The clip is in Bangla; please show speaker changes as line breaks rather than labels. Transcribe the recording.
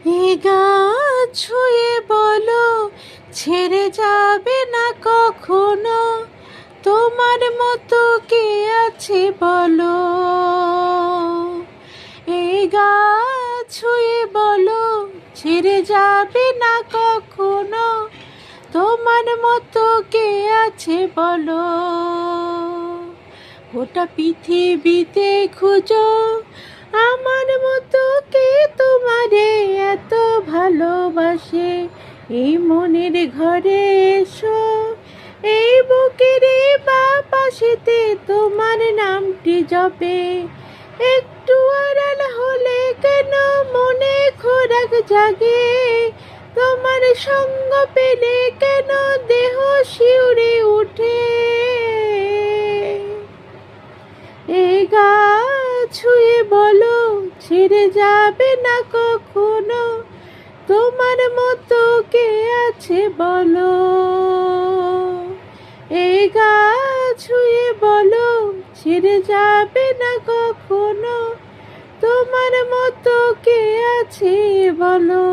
এ গাছ ছুঁয়ে বলো, ছেড়ে যাবে না কখনো, তোমার মতো কে আছে বলো। এই গাছ ছুঁয়ে বলো, ছেড়ে যাবে না কখনো, তোমার মতো কে আছে বলো। গোটা পৃথিবীতে খুঁজো, আমার মতো কে তোমারে এত ভালোবাসে। এই মনের ঘরে এসো, এই বুকের বা পাশেতে তোমার নামটি জপে। একটু আড়াল হলে কেন মনে খোরাক জাগে, তোমার সঙ্গ পেলে কেন দেহ শিউরে উঠে। এই গাছ ছুঁয়ে বলো, ছেড়ে যাবে না কখনো, তোমার মতো কে আছে বলো। এই গাছ ছুঁয়ে বলো, ছেড়ে যাবে না কখনো, তোমার মতো কে আছে বলো।